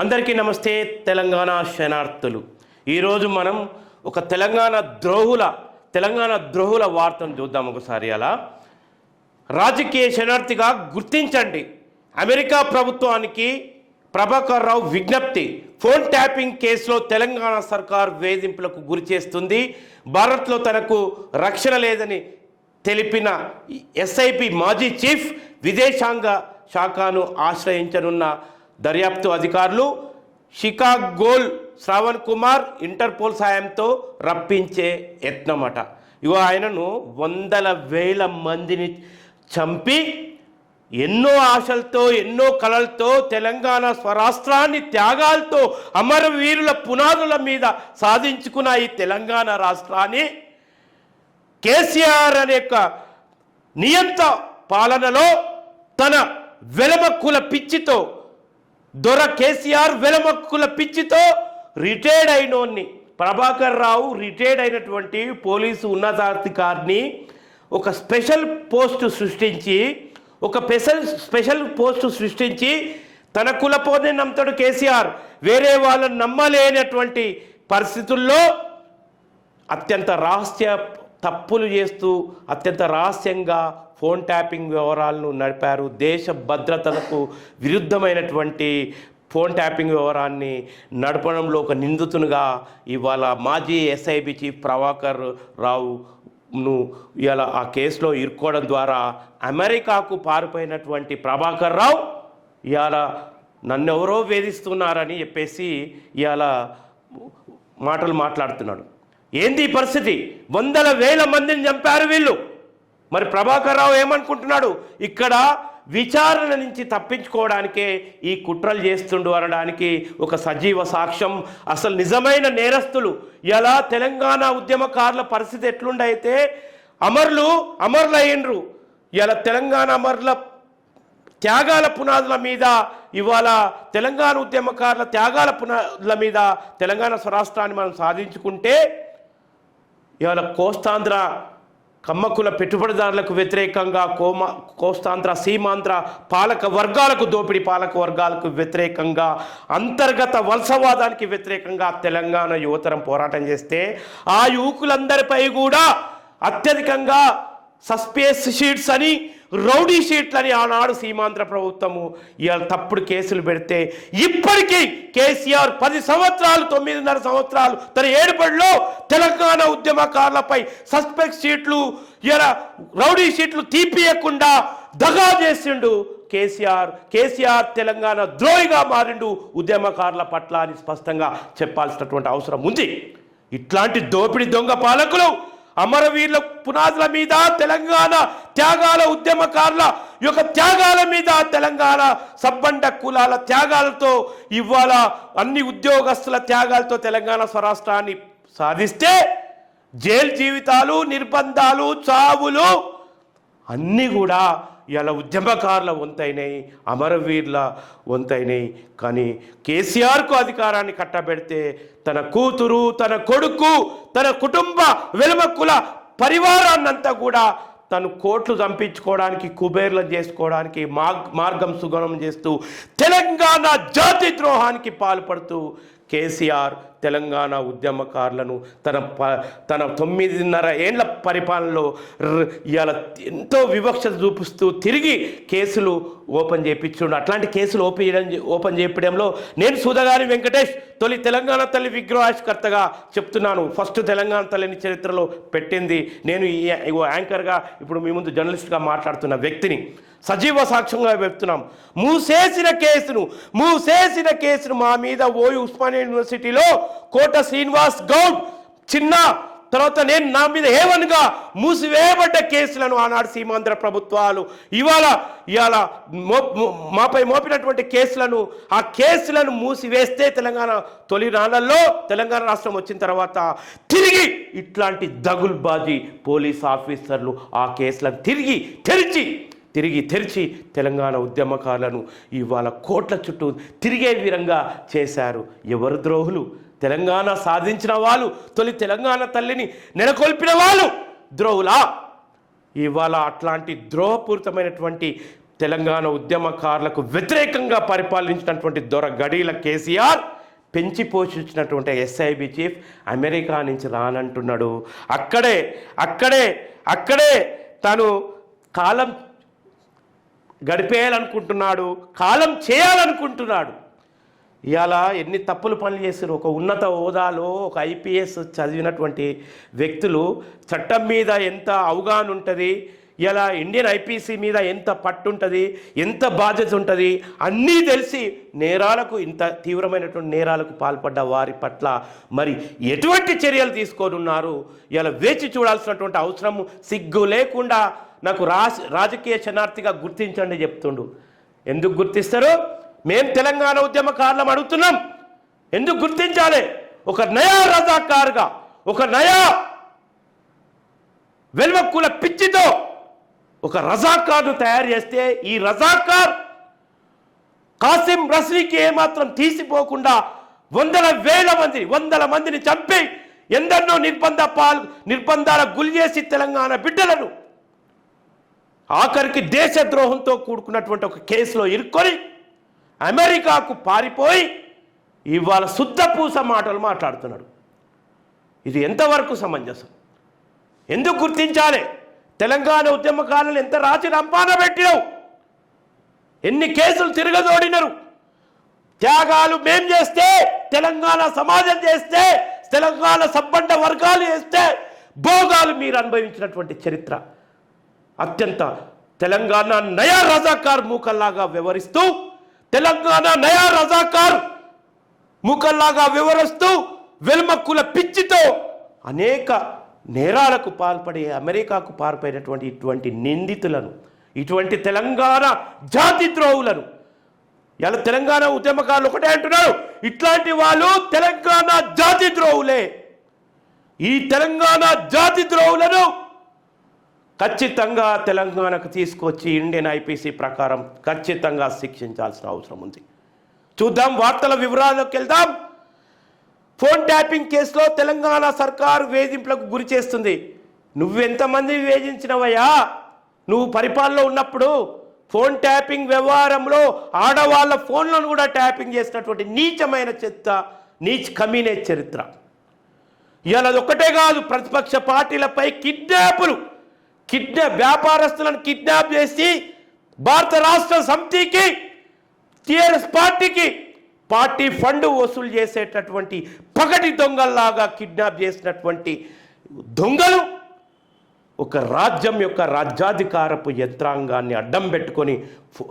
అందరికీ నమస్తే. తెలంగాణ శరణార్థులు. ఈరోజు మనం ఒక తెలంగాణ ద్రోహుల వార్తను చూద్దాం ఒకసారి. అలా రాజకీయ శరణార్థిగా గుర్తించండి. అమెరికా ప్రభుత్వానికి ప్రభాకర్ రావు విజ్ఞప్తి. ఫోన్ ట్యాపింగ్ కేసులో తెలంగాణ సర్కార్ వేధింపులకు గురి చేస్తుంది. భారత్లో తనకు రక్షణ లేదని తెలిపిన ఎస్ఐపి మాజీ చీఫ్ విదేశాంగ శాఖను ఆశ్రయించనున్న దర్యాప్తు అధికారులు షికాగోల్ శ్రావణ్ కుమార్ ఇంటర్పోల్ సాయంతో రప్పించే యత్నమట. ఇగో ఆయనను వందల వేల మందిని చంపి ఎన్నో ఆశలతో ఎన్నో కలలతో తెలంగాణ స్వరాష్ట్రాన్ని త్యాగాలతో అమరవీరుల పునాదుల మీద సాధించుకున్న ఈ తెలంగాణ రాష్ట్రాన్ని కేసీఆర్ అనే నియంత పాలనలో తన వెలమక్కుల పిచ్చితో దొర కేసీఆర్ వెలమక్కుల పిచ్చితో రిటైర్డ్ అయినోన్ని ప్రభాకర్ రావు రిటైర్డ్ అయినటువంటి పోలీసు ఉన్నతాధికారిని ఒక స్పెషల్ పోస్టు సృష్టించి తన కులపోనే నమ్ముతాడు కేసీఆర్. వేరే వాళ్ళని నమ్మలేనటువంటి పరిస్థితుల్లో అత్యంత తప్పులు చేస్తూ అత్యంత రహస్యంగా ఫోన్ ట్యాపింగ్ వ్యవహారాలను నడిపారు. దేశ భద్రతలకు విరుద్ధమైనటువంటి ఫోన్ ట్యాపింగ్ వ్యవహారాన్ని నడపడంలో ఒక నిందితునిగా ఇవాళ మాజీ ఎస్ఐబి చీఫ్ ప్రభాకర్ రావును ఇవాళ ఆ కేసులో ఇరుక్కోవడం ద్వారా అమెరికాకు పారిపోయినటువంటి ప్రభాకర్ రావు ఇవాళ నన్నెవరో వేధిస్తున్నారని చెప్పేసి ఇవాళ మాటలు మాట్లాడుతున్నాడు. ఏంది ఈ పరిస్థితి? వందల వేల మందిని చంపారు వీళ్ళు. మరి ప్రభాకర్ రావు ఏమనుకుంటున్నాడు? ఇక్కడ విచారణ నుంచి తప్పించుకోవడానికే ఈ కుట్రలు చేస్తుండు అనడానికి ఒక సజీవ సాక్ష్యం. అసలు నిజమైన నేరస్తులు ఎలా తెలంగాణ ఉద్యమకారుల పరిస్థితి ఎట్లుండైతే అమరులయ్యిండ్రు. ఇలా తెలంగాణ అమరుల త్యాగాల పునాదుల మీద ఇవాళ తెలంగాణ ఉద్యమకారుల త్యాగాల పునాదుల మీద తెలంగాణ స్వరాష్ట్రాన్ని మనం సాధించుకుంటే ఇవాళ కోస్తాంధ్ర కమ్మకుల పెట్టుబడిదారులకు వ్యతిరేకంగా కోస్తాంధ్ర సీమాంధ్ర దోపిడీ పాలక వర్గాలకు వ్యతిరేకంగా అంతర్గత వలసవాదానికి వ్యతిరేకంగా తెలంగాణ యువతరం పోరాటం చేస్తే ఆ యువకులందరిపై కూడా అత్యధికంగా సస్పెన్స్ షీట్స్ అని రౌడీ షీట్లని ఆనాడు సీమాంధ్ర ప్రభుత్వము ఇవాళ తప్పుడు కేసులు పెడితే ఇప్పటికీ కేసీఆర్ 10 సంవత్సరాలు 9.5 సంవత్సరాలు తన ఏడుబడిలో తెలంగాణ ఉద్యమకారులపై సస్పెక్ట్ షీట్లు ఇలా రౌడీ షీట్లు తీపియకుండా దగా చేసిండు కేసీఆర్ తెలంగాణ ద్రోహిగా మారిండు ఉద్యమకారుల పట్ల అని స్పష్టంగా చెప్పాల్సినటువంటి అవసరం ఉంది. ఇట్లాంటి దోపిడీ దొంగ పాలకులు అమరవీరుల పునాదుల మీద తెలంగాణ త్యాగాల ఉద్యమకారుల యొక్క త్యాగాల మీద తెలంగాణ సబ్బండ కులాల త్యాగాలతో ఇవాళ అన్ని ఉద్యోగస్తుల త్యాగాలతో తెలంగాణ స్వరాష్ట్రాన్ని సాధిస్తే జైలు జీవితాలు, నిర్బంధాలు, చావులు అన్నీ కూడా ఇలా ఉద్యమకారుల వంతైనాయి, అమరవీరుల వంతైనాయి. కానీ కేసీఆర్కు అధికారాన్ని కట్టబెడితే తన కూతురు, తన కొడుకు, తన కుటుంబ వెలుమక్కుల పరివారాన్నంతా కూడా తను కోట్లు చంపించుకోవడానికి, కుబేర్లను చేసుకోవడానికి మార్గం సుగమం చేస్తూ తెలంగాణ జాతి ద్రోహానికి పాల్పడుతూ కేసీఆర్ తెలంగాణ ఉద్యమకారులను తన 9.5 ఏళ్ల పరిపాలనలో ఇవాళ ఎంతో వివక్ష చూపిస్తూ తిరిగి కేసులు ఓపెన్ చేయించుండు. అట్లాంటి కేసులు ఓపెన్ చేయడంలో నేను సుధగాని వెంకటేష్ తొలి తెలంగాణ తల్లి విగ్రహావిష్కర్తగా చెప్తున్నాను. ఫస్ట్ తెలంగాణ తల్లిని చరిత్రలో పెట్టింది నేను. యాంకర్గా ఇప్పుడు మీ ముందు జర్నలిస్ట్గా మాట్లాడుతున్న వ్యక్తిని సజీవ సాక్ష్యంగా చెప్తున్నాం. మూసేసిన కేసును మా మీద ఉస్మానియా యూనివర్సిటీలో కోట శ్రీనివాస్ గౌడ్ చిన్న తర్వాత నా మీద ఏవన్గా మూసివేయబడ్డ కేసులను ఆనాడు సీమాంధ్ర ప్రభుత్వాలు ఇవాళ మాపై మోపినటువంటి ఆ కేసులను మూసివేస్తే తొలి నాళ్ళల్లో తెలంగాణ రాష్ట్రం వచ్చిన తర్వాత తిరిగి ఇట్లాంటి దగుల్బాజీ పోలీస్ ఆఫీసర్లు ఆ కేసులను తిరిగి తెరిచి తెలంగాణ ఉద్యమకారులను ఇవాళ కోట్ల చుట్టూ తిరిగే విధంగా చేశారు. ఎవరు ద్రోహులు? తెలంగాణ సాధించిన వాళ్ళు, తొలి తెలంగాణ తల్లిని నెలకొల్పిన వాళ్ళు ద్రోహులా? ఇవాళ అట్లాంటి ద్రోహపూరితమైనటువంటి తెలంగాణ ఉద్యమకారులకు వ్యతిరేకంగా పరిపాలించినటువంటి దొర గడీల కేసీఆర్ పెంచి పోషించినటువంటి ఎస్ఐబి చీఫ్ అమెరికా నుంచి రానంటున్నాడు. అక్కడే తాను కాలం గడిపేయాలనుకుంటున్నాడు, కాలం చేయాలనుకుంటున్నాడు. ఇవాళ ఎన్ని తప్పులు పనులు చేశారు. ఒక ఉన్నత హోదాలో ఒక ఐపీఎస్ చదివినటువంటి వ్యక్తులు చట్టం మీద ఎంత అవగాహన ఉంటుంది, ఇలా ఇండియన్ ఐపీసీ మీద ఎంత పట్టు ఉంటుంది, ఎంత బాధ్యత ఉంటుంది అన్నీ తెలిసి నేరాలకు, ఇంత తీవ్రమైనటువంటి నేరాలకు పాల్పడ్డ వారి పట్ల మరి ఎటువంటి చర్యలు తీసుకొని ఉన్నారు ఇలా వేచి చూడాల్సినటువంటి అవసరం సిగ్గు లేకుండా నాకు రాజకీయ శనార్థిగా గుర్తించండి చెప్తుండు. ఎందుకు గుర్తిస్తారు? మేం తెలంగాణ ఉద్యమకారులం అడుగుతున్నాం. ఎందుకు గుర్తించాలి? ఒక నయా రజాకారుగా, ఒక నయా వెల్వక్కుల పిచ్చితో ఒక రజాకార్ను తయారు చేస్తే ఈ రజాకార్ కాసిం రస్వీకి ఏమాత్రం తీసిపోకుండా వందల మందిని చంపి ఎందరినో నిర్బంధాలకు గురి చేసి తెలంగాణ బిడ్డలను ఆఖరికి దేశద్రోహంతో కూడుకున్నటువంటి ఒక కేసులో ఇరుక్కొని అమెరికాకు పారిపోయి ఇవాళ శుద్ధపూస మాటలు మాట్లాడుతున్నాడు. ఇది ఎంతవరకు సమంజసం? ఎందుకు గుర్తించాలి? తెలంగాణ ఉద్యమకారులను ఎంత రాచి రంపాన పెట్టినావు, ఎన్ని కేసులు తిరగదోడినరు. త్యాగాలు మేం చేస్తే, తెలంగాణ సమాజం చేస్తే, తెలంగాణ సబ్బండ వర్గాలు చేస్తే భోగాలు మీరు అనుభవించినటువంటి చరిత్ర. అత్యంత తెలంగాణ నయా రజాకార్ మూకల్లాగా వ్యవహరిస్తూ, తెలంగాణ నయా రజాకార్ మూకల్లాగా వ్యవహరిస్తూ వెల్మక్కుల పిచ్చితో అనేక నేరాలకు పాల్పడి అమెరికాకు పారిపోయినటువంటి ఇటువంటి నిందితులను, ఇటువంటి తెలంగాణ జాతి ద్రోహులను ఇలా తెలంగాణ ఉద్యమకారులు ఒకటే అంటున్నారు, ఇట్లాంటి వాళ్ళు తెలంగాణ జాతి ద్రోహులే. ఈ తెలంగాణ జాతి ద్రోహులను ఖచ్చితంగా తెలంగాణకు తీసుకొచ్చి ఇండియన్ ఐపీసీ ప్రకారం ఖచ్చితంగా శిక్షించాల్సిన అవసరం ఉంది. చూద్దాం, వార్తల వివరాల్లోకి వెళ్దాం. ఫోన్ ట్యాపింగ్ కేసులో తెలంగాణ సర్కారు వేధింపులకు గురి చేస్తుంది. నువ్వెంతమంది వేధించినవయ్యా? నువ్వు పరిపాలనలో ఉన్నప్పుడు ఫోన్ ట్యాపింగ్ వ్యవహారంలో ఆడవాళ్ళ ఫోన్లను కూడా ట్యాపింగ్ చేసినటువంటి నీచమైన కమీనే చరిత్ర. ఇవాళ ఒక్కటే కాదు, ప్రతిపక్ష పార్టీలపై వ్యాపారస్తులను కిడ్నాప్ చేసి భారత రాష్ట్ర సమితికి, టీఆర్ఎస్ పార్టీకి పార్టీ ఫండ్ వసూలు చేసేటటువంటి పగటి దొంగల్లాగా కిడ్నాప్ చేసినటువంటి దొంగలు ఒక రాజ్యం యొక్క రాజ్యాధికారపు యంత్రాంగాన్ని అడ్డం పెట్టుకొని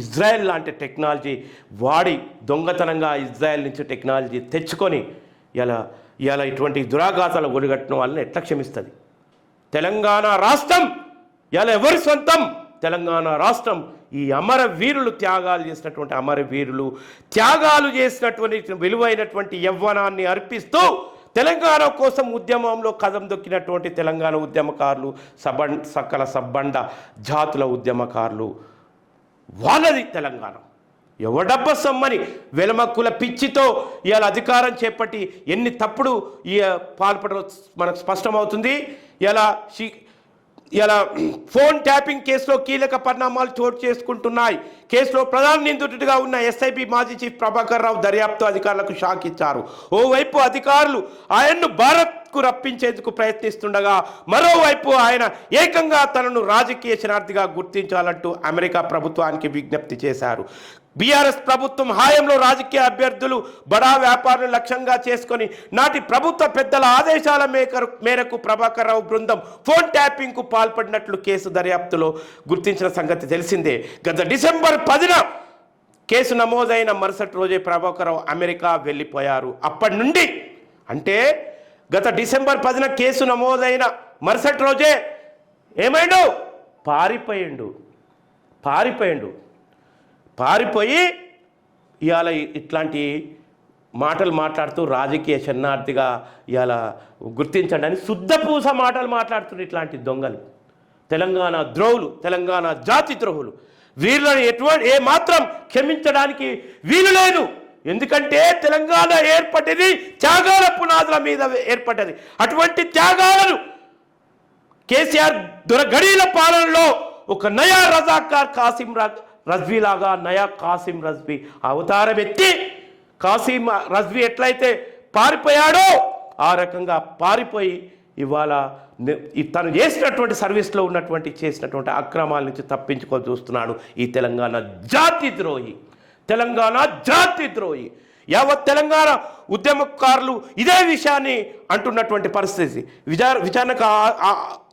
ఇజ్రాయెల్ లాంటి టెక్నాలజీ వాడి దొంగతనంగా ఇజ్రాయెల్ నుంచి టెక్నాలజీ తెచ్చుకొని ఇలా ఇటువంటి దురాఘాతాలు ఒడిగట్టిన వాళ్ళని ఎట్లా క్షమిస్తుంది? తెలంగాణ రాష్ట్రం ఇలా ఎవరి సొంతం? తెలంగాణ రాష్ట్రం ఈ అమరవీరులు త్యాగాలు చేసినటువంటి విలువైనటువంటి యవ్వనాన్ని అర్పిస్తూ తెలంగాణ కోసం ఉద్యమంలో కదం దొక్కినటువంటి తెలంగాణ ఉద్యమకారులు, సకల సబ్బండ జాతుల ఉద్యమకారులు, వాళ్ళది తెలంగాణ. ఎవడబ్బ సమ్మని వెలమక్కుల పిచ్చితో ఇవాళ అధికారం చేపట్టి ఎన్ని తప్పుడు పాల్పడడం మనకు స్పష్టమవుతుంది. ఇలా ఫోన్ ట్యాపింగ్ కేసులో కీలక పరిణామాలు చోటు చేసుకుంటున్నాయి. కేసులో ప్రధాన నిందితుడిగా ఉన్న ఎస్ఐబి మాజీ చీఫ్ ప్రభాకర్ రావు దర్యాప్తు అధికారులకు షాక్ ఇచ్చారు. ఓవైపు అధికారులు ఆయన్ను భారత్కు రప్పించేందుకు ప్రయత్నిస్తుండగా, మరోవైపు ఆయన ఏకంగా తనను రాజకీయ శనార్థిగా గుర్తించాలంటూ అమెరికా ప్రభుత్వానికి విజ్ఞప్తి చేశారు. బీఆర్ఎస్ ప్రభుత్వం హయాంలో రాజకీయ అభ్యర్థులు, బడా వ్యాపారులు లక్ష్యంగా చేసుకొని నాటి ప్రభుత్వ పెద్దల ఆదేశాల మేరకు ప్రభాకర్ రావు బృందం ఫోన్ ట్యాపింగ్కు పాల్పడినట్లు కేసు దర్యాప్తులో గుర్తించిన సంగతి తెలిసిందే. గత డిసెంబర్ 10న కేసు నమోదైన మరుసటి రోజే ప్రభాకర్ రావు అమెరికా వెళ్ళిపోయారు. అప్పటి నుండి, అంటే గత డిసెంబర్ 10న కేసు నమోదైన మరుసటి రోజే ఏమైండు? పారిపోయి ఇవాళ ఇట్లాంటి మాటలు మాట్లాడుతూ రాజకీయ శరణార్థిగా ఇవాళ గుర్తించండి అని శుద్ధపూస మాటలు మాట్లాడుతున్నారు ఇట్లాంటి దొంగలు, తెలంగాణ ద్రోహులు, తెలంగాణ జాతి ద్రోహులు. వీళ్ళని ఏమాత్రం క్షమించడానికి వీలు లేదు. ఎందుకంటే తెలంగాణ ఏర్పడ్డది త్యాగాల పునాదుల మీద ఏర్పడ్డది. అటువంటి త్యాగాలను కేసీఆర్ దొరగడీల పాలనలో ఒక నయా రజాకార్ కాసిం రజ్వీ లాగా నయా కాసిం రజ్వీ అవతారం ఎత్తి కాసిం రజ్వీ ఎట్లయితే పారిపోయాడో ఆ రకంగా పారిపోయి ఇవాళ తను చేసినటువంటి సర్వీస్లో ఉన్నటువంటి చేసినటువంటి అక్రమాల నుంచి తప్పించుకొని చూస్తున్నాడు ఈ తెలంగాణ జాతి ద్రోహి. యావత్ తెలంగాణ ఉద్యమకారులు ఇదే విషయాన్ని అంటున్నటువంటి పరిస్థితి. విచారణకు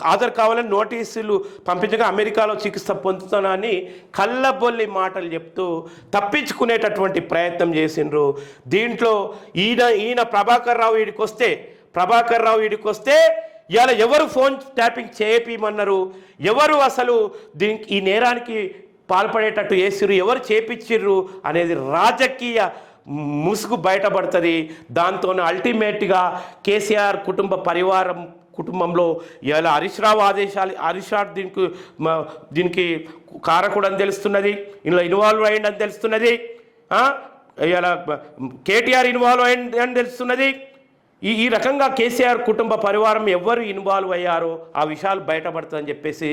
హాజరు కావాలని నోటీసులు పంపించగా అమెరికాలో చికిత్స పొందుతానని కళ్ళబొల్లి మాటలు చెప్తూ తప్పించుకునేటటువంటి ప్రయత్నం చేసిండ్రు. దీంట్లో ఈయన ప్రభాకర్ రావు వీడికి వస్తే ఇవాళ ఎవరు ఫోన్ ట్యాపింగ్ చేపిమన్నారు, ఎవరు అసలు దీనికి ఈ నేరానికి పాల్పడేటట్టు చేసిర్రు, ఎవరు చేపించిర్రు అనేది రాజకీయ ముసుగు బయటపడుతుంది. దాంతో అల్టిమేట్గా కేసీఆర్ కుటుంబంలో ఇలా హరీష్ రావు దీనికి కారకుడు అని తెలుస్తున్నది, ఇందులో ఇన్వాల్వ్ అయ్యిందని తెలుస్తున్నది, ఇలా కేటీఆర్ ఇన్వాల్వ్ అయ్యిందని తెలుస్తున్నది. ఈ రకంగా కేసీఆర్ కుటుంబ పరివారం ఎవరు ఇన్వాల్వ్ అయ్యారో ఆ విషయాలు బయటపడుతుందని చెప్పేసి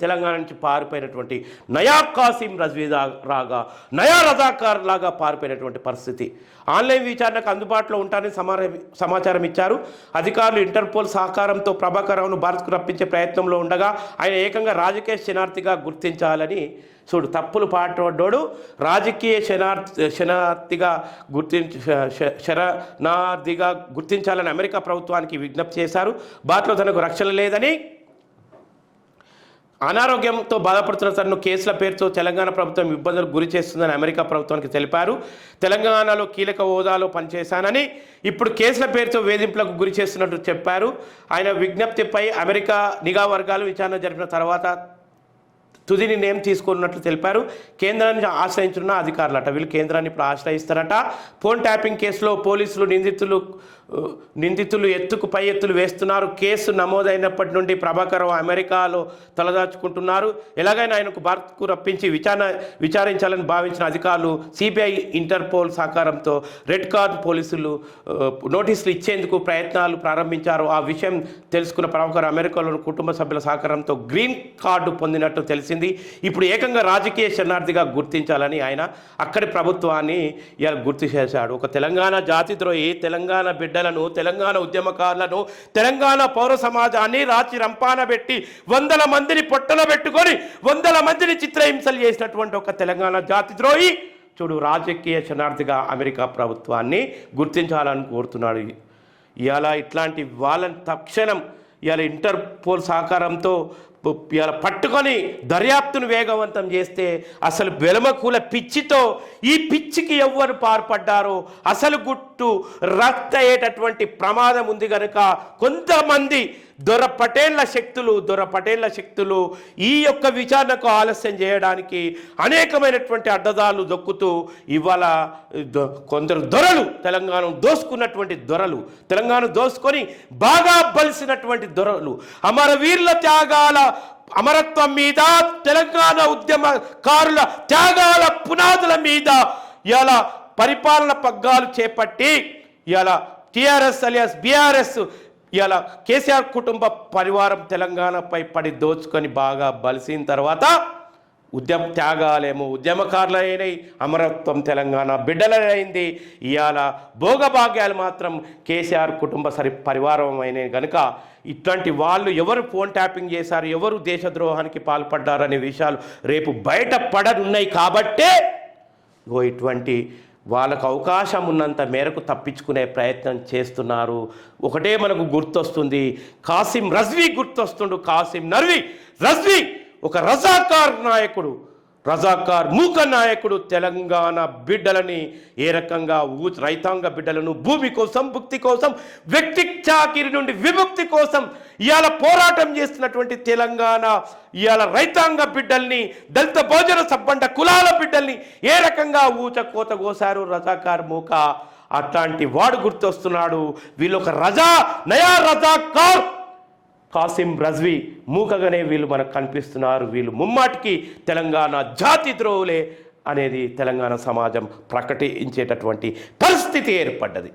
తెలంగాణ నుంచి పారిపోయినటువంటి నయా కాసిం రజ్వీ రాగా నయా రజాకార్ లాగా పారిపోయినటువంటి పరిస్థితి. ఆన్లైన్ విచారణకు అందుబాటులో ఉంటారని సమాచారం ఇచ్చారు అధికారులు. ఇంటర్పోల్ సహకారంతో ప్రభాకర్ రావును భారత్కు రప్పించే ప్రయత్నంలో ఉండగా ఆయన ఏకంగా రాజకీయ శరణార్థిగా గుర్తించాలని తప్పులు పాటోడు రాజకీయ శరణార్థిగా గుర్తించాలని అమెరికా ప్రభుత్వానికి విజ్ఞప్తి చేశారు. భారత్లో తనకు రక్షణ లేదని, అనారోగ్యంతో బాధపడుతున్న తనను కేసుల పేరుతో తెలంగాణ ప్రభుత్వం ఇబ్బందులకు గురి చేస్తుందని అమెరికా ప్రభుత్వానికి తెలిపారు. తెలంగాణలో కీలక హోదాలో పనిచేశానని, ఇప్పుడు కేసుల పేరుతో వేధింపులకు గురి చేస్తున్నట్టు చెప్పారు. ఆయన విజ్ఞప్తిపై అమెరికా నిఘా వర్గాలు విచారణ జరిపిన తర్వాత తుది నిర్ణయం తీసుకున్నట్లు తెలిపారు. కేంద్రాన్ని ఆశ్రయించున్న అధికారులట. వీళ్ళు కేంద్రాన్ని ఇప్పుడు ఆశ్రయిస్తారట. ఫోన్ ట్యాపింగ్ కేసులో పోలీసులు నిందితులు ఎత్తుకు పై ఎత్తులు వేస్తున్నారు. కేసు నమోదైనప్పటి నుండి ప్రభాకర్ అమెరికాలో తలదాచుకుంటున్నారు. ఎలాగైనా ఆయనకు భారత్కు రప్పించి విచారించాలని భావించిన అధికారులు సిబిఐ ఇంటర్పోల్ సహకారంతో రెడ్ కార్డ్ పోలీసులు నోటీసులు ఇచ్చేందుకు ప్రయత్నాలు ప్రారంభించారు. ఆ విషయం తెలుసుకున్న ప్రభాకర్ అమెరికాలోని కుటుంబ సభ్యుల సహకారంతో గ్రీన్ కార్డు పొందినట్టు తెలిసింది. ఇప్పుడు ఏకంగా రాజకీయ శరణార్థిగా గుర్తించాలని ఆయన అక్కడి ప్రభుత్వాన్ని ఇలా గుర్తు చేశాడు. ఒక తెలంగాణ జాతి ద్రోహి తెలంగాణ బిడ్డలను, తెలంగాణ ఉద్యమకారులను, తెలంగాణ పౌర సమాజాన్ని రాచి రంపాన పెట్టి 100 మందిని పొట్టలో పెట్టుకొని 100 మందిని చిత్రహింసలు చేసినటువంటి ఒక తెలంగాణ జాతి ద్రోహి రాజకీయ శరణార్థిగా అమెరికా ప్రభుత్వాన్ని గుర్తించాలని కోరుతున్నాడు. ఇవాళ ఇట్లాంటి వాళ్ళని తక్షణం ఇవాళ ఇంటర్పోల్ సహకారంతో ఇవాళ పట్టుకొని దర్యాప్తును వేగవంతం చేస్తే అసలు వెలమకూల పిచ్చితో ఈ పిచ్చికి ఎవ్వరు పాల్పడ్డారో అసలు గుట్టు రక్త అయ్యేటటువంటి ప్రమాదం ఉంది కనుక కొంతమంది దొర పటేళ్ల శక్తులు ఈ యొక్క విచారణకు ఆలస్యం చేయడానికి అనేకమైనటువంటి అడ్డదాలు దొక్కుతూ ఇవాళ కొందరు తెలంగాణ దోసుకున్నటువంటి తెలంగాణ దోసుకొని బాగా బలిసినటువంటి అమరవీరుల త్యాగాల అమరత్వం మీద, తెలంగాణ ఉద్యమకారుల త్యాగాల పునాదుల మీద ఇలా పరిపాలన పగ్గాలు చేపట్టి ఇలా టిఆర్ఎస్ అలియాస్ బీఆర్ఎస్ ఇలా కేసీఆర్ కుటుంబ పరివారం తెలంగాణపై పడి దోచుకొని బాగా బలిసిన తర్వాత త్యాగాలేమో ఉద్యమకారులైనవి, అమరత్వం తెలంగాణ బిడ్డలైంది. ఇవాళ భోగభాగ్యాలు మాత్రం కేసీఆర్ కుటుంబ పరివారం అయినవి కనుక ఇట్లాంటి వాళ్ళు ఎవరు ఫోన్ ట్యాపింగ్ చేశారు, ఎవరు దేశద్రోహానికి పాల్పడ్డారనే విషయాలు రేపు బయటపడనున్నాయి. కాబట్టే ఇటువంటి వాళ్ళకు అవకాశం ఉన్నంత మేరకు తప్పించుకునే ప్రయత్నం చేస్తున్నారు. ఒకటే మనకు గుర్తొస్తుంది, కాసిం రజ్వీ గుర్తొస్తుండు. కాసిం రజ్వీ ఒక రజాకార్ మూక నాయకుడు తెలంగాణ బిడ్డలని ఏ రకంగా రైతాంగ బిడ్డలను భూమి కోసం, భుక్తి కోసం, వ్యక్తి చాకిరి నుండి విముక్తి కోసం ఇవాళ పోరాటం చేస్తున్నటువంటి తెలంగాణ ఇవాళ రైతాంగ బిడ్డల్ని, దళిత భోజన సబ్బండ కులాల బిడ్డల్ని ఏ రకంగా కోత కోసారు రజాకార్ మూక. అట్లాంటి వాడు గుర్తొస్తున్నాడు. వీళ్ళొక నయా రజాకార్ కాసిం రజ్వీ మూకగానే వీళ్ళు మనకు కనిపిస్తున్నారు. వీళ్ళు ముమ్మాటికి తెలంగాణ జాతి ద్రోహులే అనేది తెలంగాణ సమాజం ప్రకటించేటటువంటి పరిస్థితి ఏర్పడ్డది.